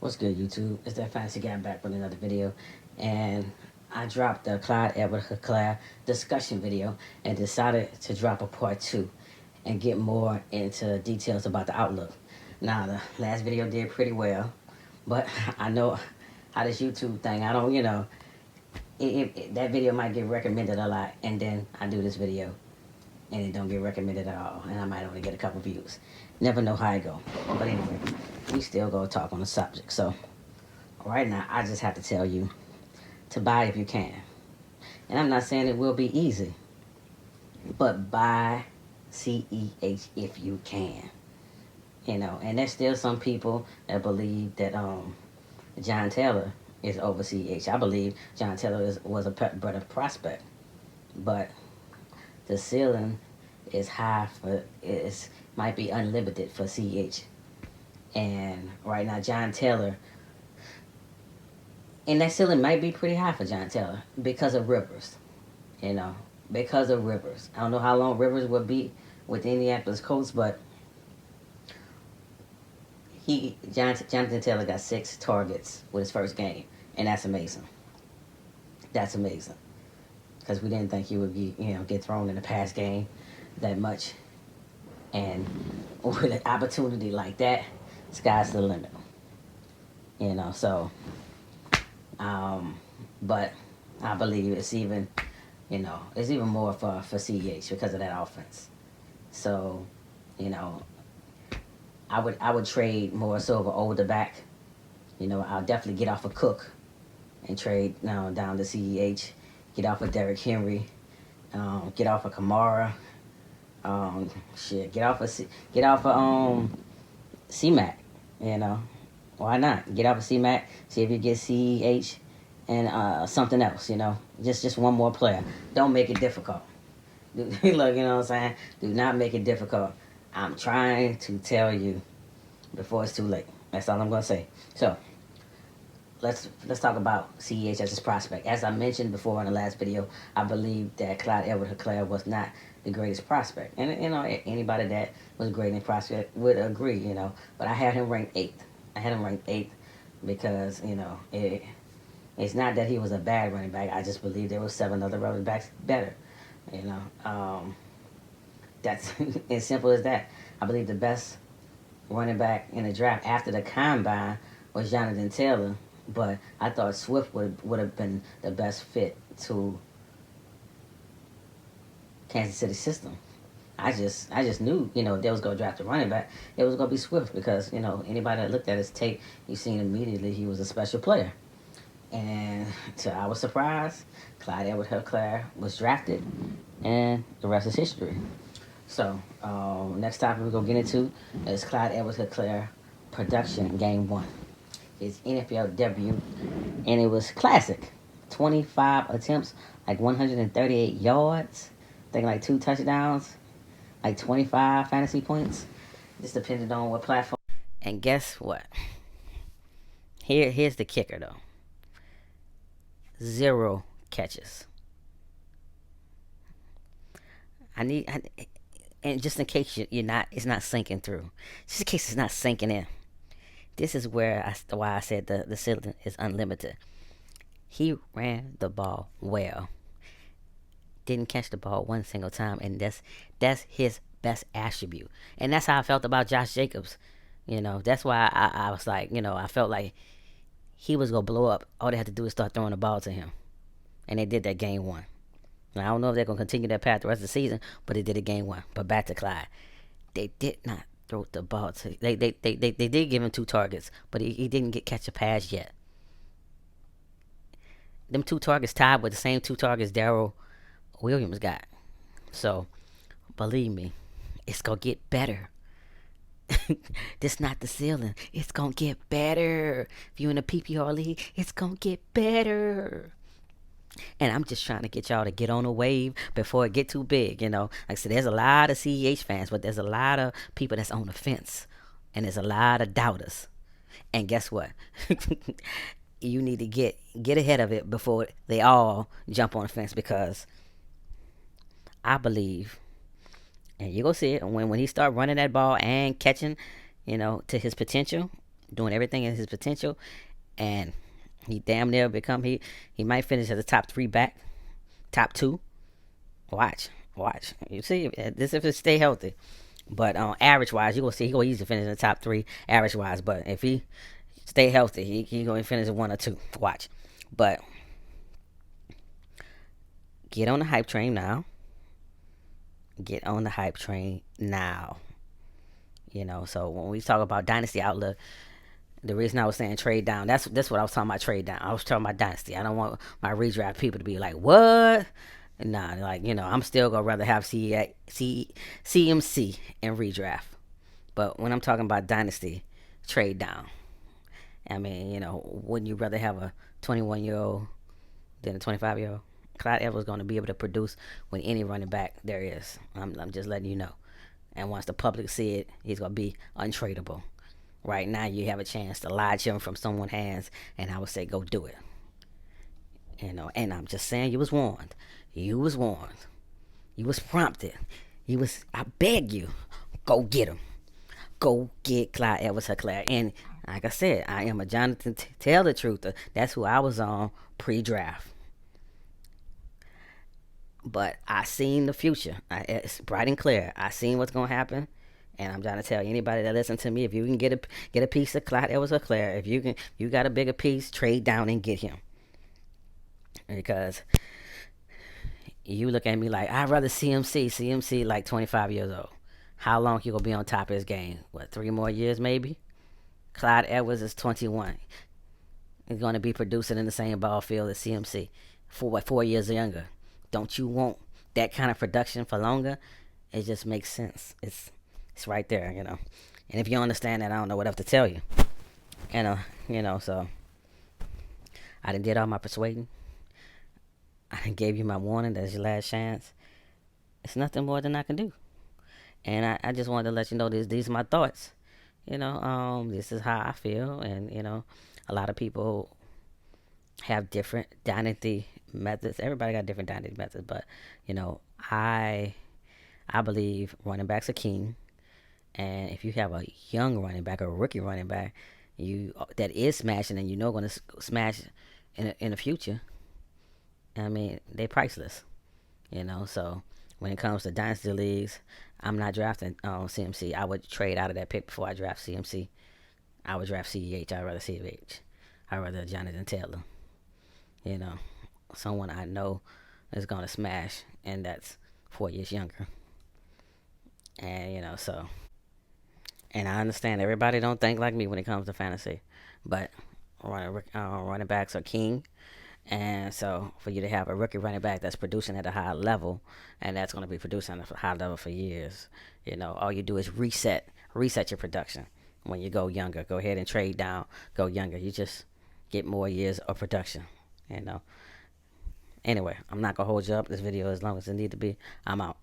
What's good, YouTube? It's that fantasy guy back with another video, and I dropped the Clyde Edward-Helaire discussion video and decided to drop a part two and get more into details about the outlook. Now, the last video did pretty well, but I know how this YouTube thing. I don't, that video might get recommended a lot, and then I do this video and it don't get recommended at all, and I might only get a couple views. Never know how it go. But anyway, we still go talk on the subject. So right now, I just have to tell you to buy if you can. And I'm not saying it will be easy, but buy CEH if you can. And there's still some people that believe that John Taylor is over CEH. I believe John Taylor was a better prospect, but the ceiling is high might be unlimited for CH. And right now, John Taylor, and that ceiling might be pretty high for John Taylor because of Rivers. Because of Rivers. I don't know how long Rivers will be with the Indianapolis Colts, but Jonathan Taylor got 6 targets with his first game, and that's amazing. That's amazing. Because we didn't think he would get thrown in the pass game that much. And with an opportunity like that, sky's the limit. But I believe it's even more for CEH because of that offense. So, I would trade more so of an older back. I'll definitely get off of Cook and trade down to CEH. Get off of Derrick Henry, get off of Kamara, get off of C-Mac, why not? Get off of C-Mac, see if you get CEH and something else, just one more player. Don't make it difficult. Look, you know what I'm saying? Do not make it difficult. I'm trying to tell you before it's too late. That's all I'm going to say. So, let's talk about CEH as his prospect. As I mentioned before in the last video, I believe that Clyde Edwards-Helaire was not the greatest prospect. And, anybody that was great in prospect would agree, But I had him ranked 8th. I had him ranked 8th because, it's not that he was a bad running back. I just believe there were 7 other running backs better, That's as simple as that. I believe the best running back in the draft after the combine was Jonathan Taylor. But I thought Swift would have been the best fit to Kansas City system. I just knew, they was going to draft a running back. It was going to be Swift because, anybody that looked at his tape, you seen immediately he was a special player. And to our surprise, Clyde Edwards-Helaire was drafted, and the rest is history. So, next topic we're going to get into is Clyde Edwards-Helaire production in Game 1. His NFL debut, and it was classic. 25 attempts, like 138 yards, I think like 2 touchdowns, like 25 fantasy points. Just depending on what platform. And guess what? Here's the kicker though. 0 catches. And just in case it's not sinking through. Just in case it's not sinking in. This is why I said the ceiling is unlimited. He ran the ball well. Didn't catch the ball one single time, and that's his best attribute. And that's how I felt about Josh Jacobs. That's why I was like, I felt like he was going to blow up. All they had to do is start throwing the ball to him. And they did that Game 1. Now, I don't know if they're going to continue that path the rest of the season, but they did it Game 1. But back to Clyde. They did not throw the ball to. They did give him 2 targets, but he didn't catch a pass yet. Them 2 targets tied with the same 2 targets Darrell Williams got. So, believe me, it's going to get better. This not the ceiling. It's going to get better. If you're in a PPR league, it's going to get better. And I'm just trying to get y'all to get on a wave before it get too big, Like I said, there's a lot of CEH fans, but there's a lot of people that's on the fence. And there's a lot of doubters. And guess what? You need to get ahead of it before they all jump on the fence, because I believe, and you're going to see it when he start running that ball and catching, to his potential, doing everything in his potential, and he damn near become he might finish as a top 3 back, top 2. Watch. You see this if it stay healthy. But average wise, you gonna see he gonna easily finish in the top 3 average wise. But if he stay healthy, he gonna finish in 1 or 2. Watch. But get on the hype train now. Get on the hype train now. So when we talk about dynasty outlook, the reason I was saying trade down, that's what I was talking about, trade down. I was talking about dynasty. I don't want my redraft people to be like, what? Nah, I'm still gonna rather have CMC and redraft. But when I'm talking about dynasty, trade down. I mean, wouldn't you rather have a 21-year-old than a 25-year-old? Clyde Edwards going to be able to produce with any running back there is. I'm just letting you know. And once the public see it, he's going to be untradeable. Right now, you have a chance to lodge him from someone's hands, and I would say go do it. And I'm just saying, you was warned. You was warned. You was prompted. I beg you, go get him. Go get Clyde Edwards-Helaire. And like I said, I am a Jonathan Tell the Truth. That's who I was on pre-draft. But I seen the future. It's bright and clear. I seen what's gonna happen, and I'm trying to tell anybody that listen to me: if you can get a piece of Clyde Edwards-Helaire, if you got a bigger piece, trade down and get him. Because you look at me like I'd rather CMC like 25 years old. How long he gonna be on top of his game? What, 3 more years maybe? Clyde Edwards is 21. He's gonna be producing in the same ball field as CMC, 4 years younger. Don't you want that kind of production for longer? It just makes sense. It's right there, And if you understand that, I don't know what else to tell you. So I done did all my persuading. I done gave you my warning. That's your last chance. It's nothing more than I can do. And I just wanted to let you know these are my thoughts. This is how I feel. And, a lot of people have different dynasty methods. Everybody got different dynasty methods, but I believe running backs are king. And if you have a young running back or a rookie running back, that is smashing, and going to smash in the future, I mean, they're priceless. So when it comes to dynasty leagues, I'm not drafting CMC. I would trade out of that pick before I draft CMC. I would draft CEH. I'd rather CEH. I'd rather Jonathan Taylor. Someone I know is going to smash, and that's 4 years younger. And, and I understand everybody don't think like me when it comes to fantasy, but running backs are king. And so for you to have a rookie running back that's producing at a high level, and that's going to be producing at a high level for years, all you do is reset your production. When you go younger, go ahead and trade down, go younger. You just get more years of production, Anyway, I'm not going to hold you up this video as long as it need to be. I'm out.